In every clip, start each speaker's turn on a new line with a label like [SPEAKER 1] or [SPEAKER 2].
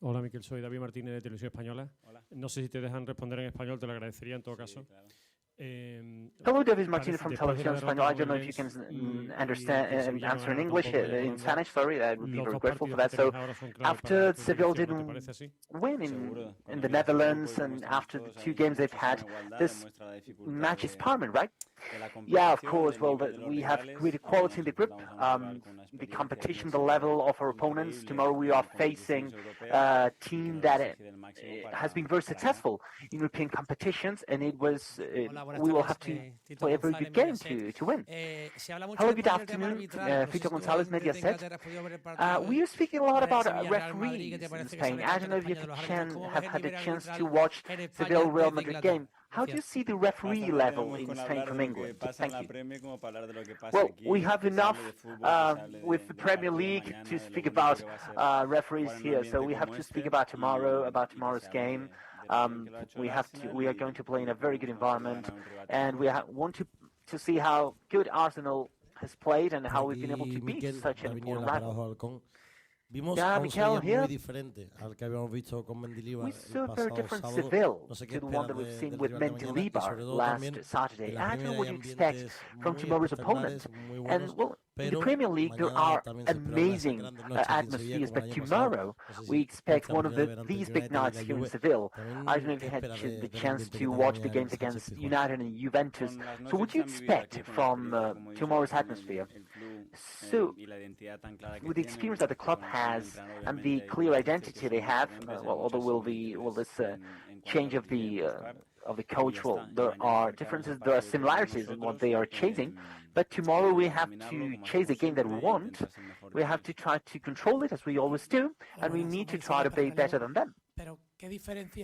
[SPEAKER 1] Hola, Mikel, soy David Martínez de Televisión Española.
[SPEAKER 2] Hola.
[SPEAKER 1] No sé si te dejan responder en español, te lo agradecería en todo caso.
[SPEAKER 2] Claro.
[SPEAKER 3] Hello, David Martinez from Televisión Española. I don't know if you can understand answer in English, in Spanish, sorry, I would be very grateful for that. So, after Sevilla didn't win in the Netherlands and after the 2 games they've had, this match is paramount, right? Yeah, of course. Well, we have great equality in the group. The competition, the level of our opponents. Tomorrow we are facing a team that has been very successful in European competitions, and it was we will have to play a very good game to win. Hello, good afternoon. Fito González, Mediaset. We are speaking a lot about referees in Spain. I don't know if you have had a chance to watch the Real Madrid game. How do you see the referee level in Spain from England? Thank you. Well, we have enough with the Premier League to speak about referees here, so we have to speak about tomorrow's game. We are going to play in a very good environment, and we want to see how good Arsenal has played and how we've been able to beat such an important rival.
[SPEAKER 4] Vimos
[SPEAKER 3] Yeah,
[SPEAKER 4] a un
[SPEAKER 3] Mikel
[SPEAKER 4] Sevilla
[SPEAKER 3] here.
[SPEAKER 4] muy diferente al que habíamos visto con Mendilibar
[SPEAKER 3] We
[SPEAKER 4] el
[SPEAKER 3] saw a very
[SPEAKER 4] pasado
[SPEAKER 3] different
[SPEAKER 4] sábado.
[SPEAKER 3] Seville
[SPEAKER 4] No sé qué
[SPEAKER 3] to the one that
[SPEAKER 4] esperan
[SPEAKER 3] we've seen
[SPEAKER 4] del
[SPEAKER 3] with
[SPEAKER 4] rival de mañana y
[SPEAKER 3] Mendilibar
[SPEAKER 4] sobre todo
[SPEAKER 3] last
[SPEAKER 4] también
[SPEAKER 3] Saturday.
[SPEAKER 4] en la
[SPEAKER 3] I don't
[SPEAKER 4] Premier
[SPEAKER 3] know what
[SPEAKER 4] hay
[SPEAKER 3] you expect
[SPEAKER 4] ambientes
[SPEAKER 3] from
[SPEAKER 4] muy
[SPEAKER 3] tomorrow's opponent.
[SPEAKER 4] espectaculares, muy
[SPEAKER 3] And
[SPEAKER 4] buenos,
[SPEAKER 3] well, in the
[SPEAKER 4] pero
[SPEAKER 3] Premier League there
[SPEAKER 4] mañana
[SPEAKER 3] are
[SPEAKER 4] también se espera una de esas
[SPEAKER 3] amazing
[SPEAKER 4] grandes noches aquí en Sevilla
[SPEAKER 3] atmospheres,
[SPEAKER 4] como
[SPEAKER 3] but
[SPEAKER 4] el año pasado.
[SPEAKER 3] tomorrow
[SPEAKER 4] No sé si
[SPEAKER 3] we expect
[SPEAKER 4] tuviste la
[SPEAKER 3] one of
[SPEAKER 4] oportunidad de ver ante
[SPEAKER 3] these
[SPEAKER 4] el
[SPEAKER 3] big
[SPEAKER 4] United y
[SPEAKER 3] nights
[SPEAKER 4] la
[SPEAKER 3] here in
[SPEAKER 4] Juve.
[SPEAKER 3] Seville.
[SPEAKER 4] También,
[SPEAKER 3] I don't know if
[SPEAKER 4] ¿qué
[SPEAKER 3] you had
[SPEAKER 4] esperas
[SPEAKER 3] the
[SPEAKER 4] del
[SPEAKER 3] chance
[SPEAKER 4] ambiente que
[SPEAKER 3] to
[SPEAKER 4] tenga
[SPEAKER 3] watch the
[SPEAKER 4] mañana en
[SPEAKER 3] games
[SPEAKER 4] Sánchez
[SPEAKER 3] against
[SPEAKER 4] Pizjuán?
[SPEAKER 3] United and Juventus. So what do you expect from tomorrow's atmosphere? So with the experience that the club has and the clear identity they have, although this change of the coach, well, there are differences, there are similarities in what they are chasing, but tomorrow we have to chase a game that we want. We have to try to control it as we always do, and we need to try to be better than them.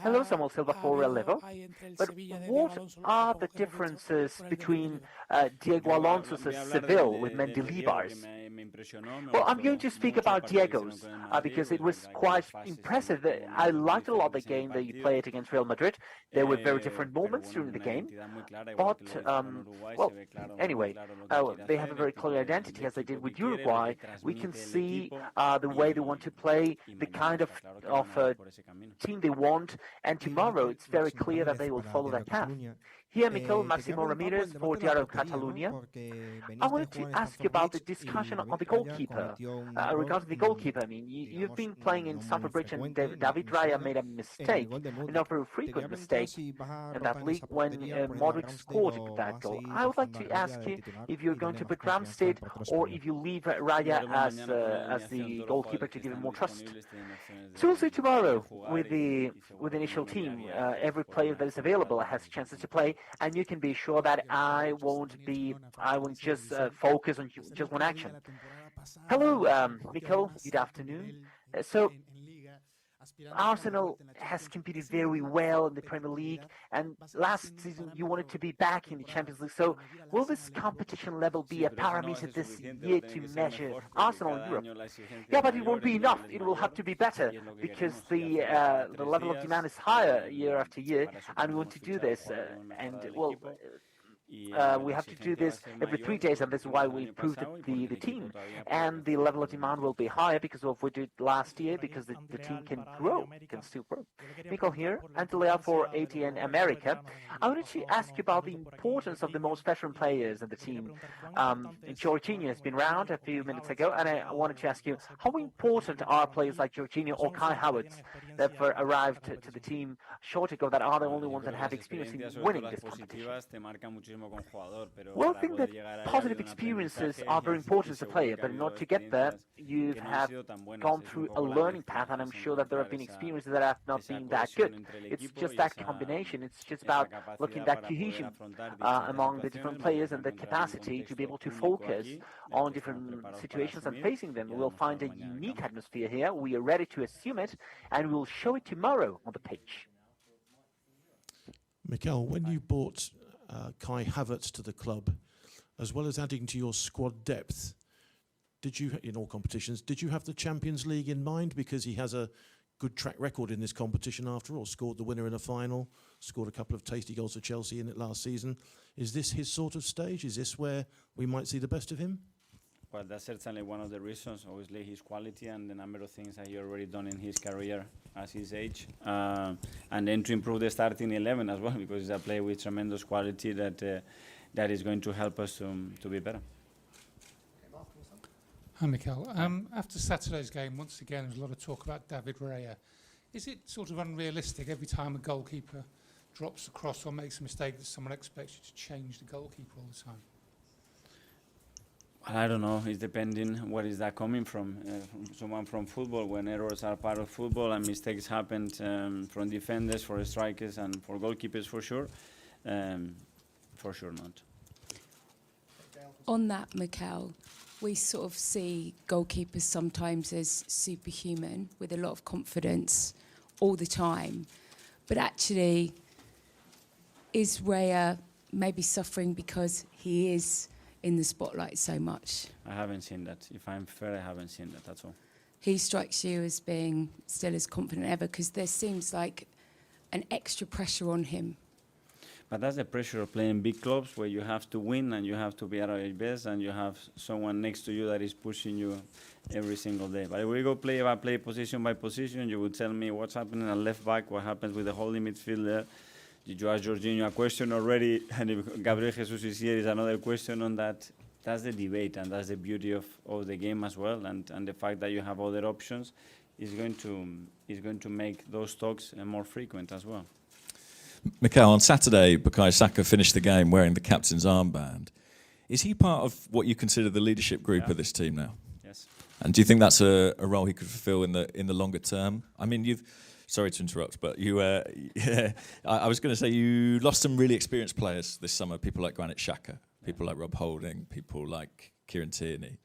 [SPEAKER 3] Hello, Samuel Silva for Relevo. But what are the differences between Diego Alonso's Seville with Mendilibar's? Well, I'm going to speak about Diego's because it was quite impressive. I liked a lot the game that you played against Real Madrid. There were very different moments during the game. But, well, anyway, they have a very clear identity as they did with Uruguay. We can see the way they want to play, the kind of team they want, and tomorrow it's very clear that they will follow that path. Here, Mikel Máximo Ramirez for Diario Catalunya. I wanted to ask you about the discussion on the goalkeeper. Regarding the goalkeeper, I mean, you've been playing in Stamford Bridge, and David Raya made a mistake, a not very frequent mistake in that league when Modric scored that goal. I would like to ask you if you're going to put Ramsted or if you leave Raya as the goalkeeper to give him more trust. So we'll see tomorrow with the initial team. Every player that is available has chances to play, and you can be sure that I won't just focus on just one action. Hello, Mikel. Good afternoon. So Arsenal has competed very well in the Premier League, and last season you wanted to be back in the Champions League. So will this competition level be a parameter this year to measure Arsenal in Europe? Yeah, but it won't be enough. It will have to be better because the level of demand is higher year after year, and we want to do this. We have to do this every 3 days, and this is why we improved the team. And the level of demand will be higher because of what we did last year, because the team can grow, can still grow. Mikel here, Antalya for ATN America. I wanted to ask you about the importance of the most veteran players in the team. Jorginho has been around a few minutes ago, and I wanted to ask you, how important are players like Jorginho or Kai Havertz that arrived to the team short ago that are the only ones that have experience in winning this competition? Well, I think that positive experiences are very important as a player, but in order to get there, you have gone through a learning path, and I'm sure that there have been experiences that have not been that good. It's just that combination. It's just about looking at that cohesion among the different players and the capacity to be able to focus on different situations and facing them. We'll find a unique atmosphere here. We are ready to assume it, and we'll show it tomorrow on the pitch.
[SPEAKER 5] Mikel, when you bought Kai Havertz to the club, as well as adding to your squad depth, in all competitions, did you have the Champions League in mind? Because he has a good track record in this competition after all, scored the winner in a final, scored a couple of tasty goals for Chelsea in it last season. Is this his sort of stage? Is this where we might see the best of him?
[SPEAKER 2] Well, that's certainly one of the reasons. Obviously, his quality and the number of things that he already done in his career at his age, and then to improve the starting 11 as well, because he's a player with tremendous quality that is going to help us to be better.
[SPEAKER 6] Hi, Mikel. After Saturday's game, once again, there's a lot of talk about David Raya. Is it sort of unrealistic every time a goalkeeper drops a cross or makes a mistake that someone expects you to change the goalkeeper all the time?
[SPEAKER 2] Well, I don't know. It's depending where is that coming from. Someone from football, when errors are part of football and mistakes happen from defenders, for strikers, and for goalkeepers, for sure. For sure not.
[SPEAKER 7] On that, Mikel, we sort of see goalkeepers sometimes as superhuman with a lot of confidence all the time. But actually, is Raya maybe suffering because he is in the spotlight so much?
[SPEAKER 2] I haven't seen that. If I'm fair, I haven't seen that at all.
[SPEAKER 7] He strikes you as being still as confident ever, because there seems like an extra pressure on him.
[SPEAKER 2] But that's the pressure of playing big clubs, where you have to win and you have to be at your best and you have someone next to you that is pushing you every single day. But if we go play by play, position by position, you would tell me what's happening at left back, what happens with the holding midfielder. Did you ask Jorginho a question already? And if Gabriel Jesus is here, is another question on that. That's the debate, and that's the beauty of the game as well. And the fact that you have other options is going to make those talks more frequent as well.
[SPEAKER 8] Mikel, on Saturday, Bukayo Saka finished the game wearing the captain's armband. Is he part of what you consider the leadership group of this team now?
[SPEAKER 2] Yes.
[SPEAKER 8] And do you think that's a role he could fulfil in the longer term? I mean, sorry to interrupt, but I was going to say you lost some really experienced players this summer, people like Granit Xhaka, people like Rob Holding, people like Kieran Tierney.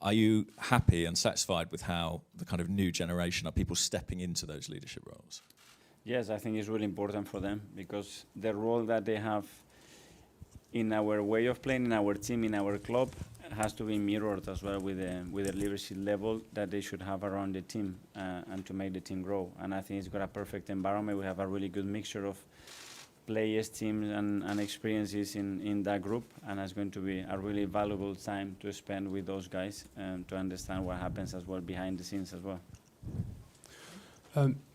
[SPEAKER 8] Are you happy and satisfied with how the kind of new generation are people stepping into those leadership roles?
[SPEAKER 2] Yes, I think it's really important for them, because the role that they have in our way of playing, in our team, in our club, has to be mirrored as well with the leadership level that they should have around the team and to make the team grow. And I think it's got a perfect environment. We have a really good mixture of players, teams, and experiences in that group, and it's going to be a really valuable time to spend with those guys and to understand what happens as well behind the scenes as well.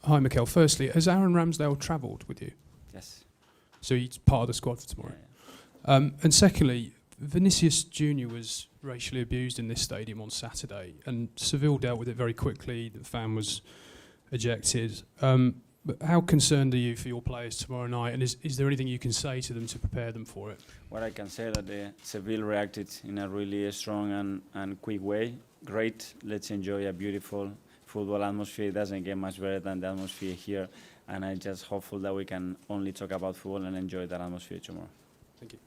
[SPEAKER 9] Hi, Mikel. Firstly, has Aaron Ramsdale travelled with you?
[SPEAKER 2] Yes.
[SPEAKER 9] So he's part of the squad for tomorrow?
[SPEAKER 2] Yeah.
[SPEAKER 9] And secondly, Vinicius Junior was racially abused in this stadium on Saturday, and Seville dealt with it very quickly. The fan was ejected. But how concerned are you for your players tomorrow night, and is there anything you can say to them to prepare them for it?
[SPEAKER 2] What I can say that Seville reacted in a really strong and quick way. Great. Let's enjoy a beautiful football atmosphere. It doesn't get much better than the atmosphere here, and I'm just hopeful that we can only talk about football and enjoy that atmosphere tomorrow.
[SPEAKER 9] Thank you.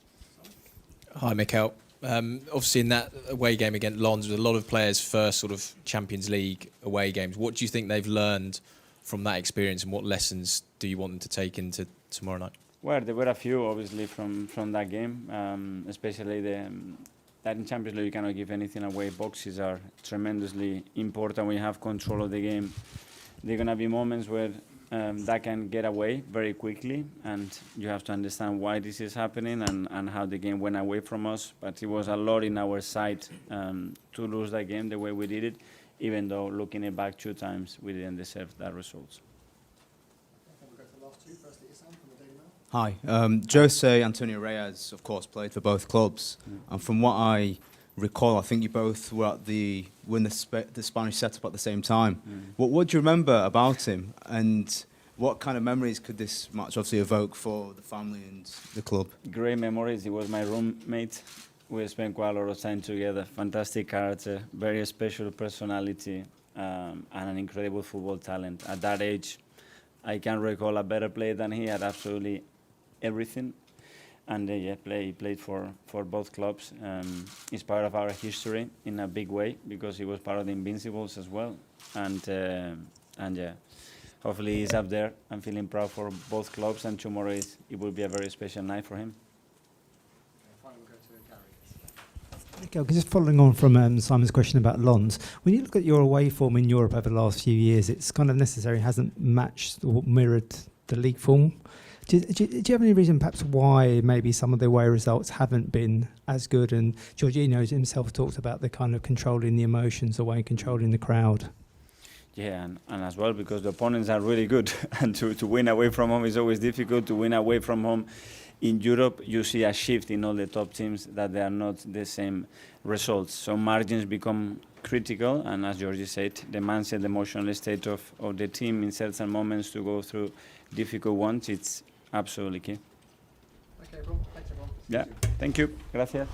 [SPEAKER 10] Hi, Mikel. Obviously, in that away game against Lens, with a lot of players' first sort of Champions League away games, what do you think they've learned from that experience, and what lessons do you want them to take into tomorrow night?
[SPEAKER 2] Well, there were a few, obviously, from that game, especially that in Champions League you cannot give anything away. Boxes are tremendously important when you have control of the game. There are going to be moments where that can get away very quickly, and you have to understand why this is happening and how the game went away from us. But it was a lot in our side to lose that game the way we did it, even though looking it back 2 times, we didn't deserve that result.
[SPEAKER 11] Hi, Jose Antonio Reyes, of course, played for both clubs, and from what I recall, I think you both were at the Spanish setup at the same time. What do you remember about him, and what kind of memories could this match obviously evoke for the family and the club?
[SPEAKER 2] Great memories. He was my roommate. We spent quite a lot of time together. Fantastic character, very special personality, and an incredible football talent. At that age, I can't recall a better player than he had. Absolutely everything. And he played for both clubs. He's part of our history in a big way, because he was part of the Invincibles as well. And yeah, hopefully he's up there. I'm feeling proud for both clubs, and tomorrow it will be a very special night for him.
[SPEAKER 12] Mikel, just following on from Simon's question about Lens, when you look at your away form in Europe over the last few years, it's kind of necessary, hasn't matched or mirrored the league form. Do you have any reason perhaps why maybe some of the away results haven't been as good? And Jorginho himself talked about the kind of controlling the emotions away, controlling the crowd.
[SPEAKER 2] Yeah, and as well because the opponents are really good, and to win away from home is always difficult. To win away from home in Europe, you see a shift in all the top teams that they are not the same results. So margins become critical, and as Georgie said, the mindset, the emotional state of the team in certain moments to go through difficult ones, it's absolutely key.
[SPEAKER 12] Okay, Rob, thanks everyone.
[SPEAKER 2] Yeah, thank you. Gracias.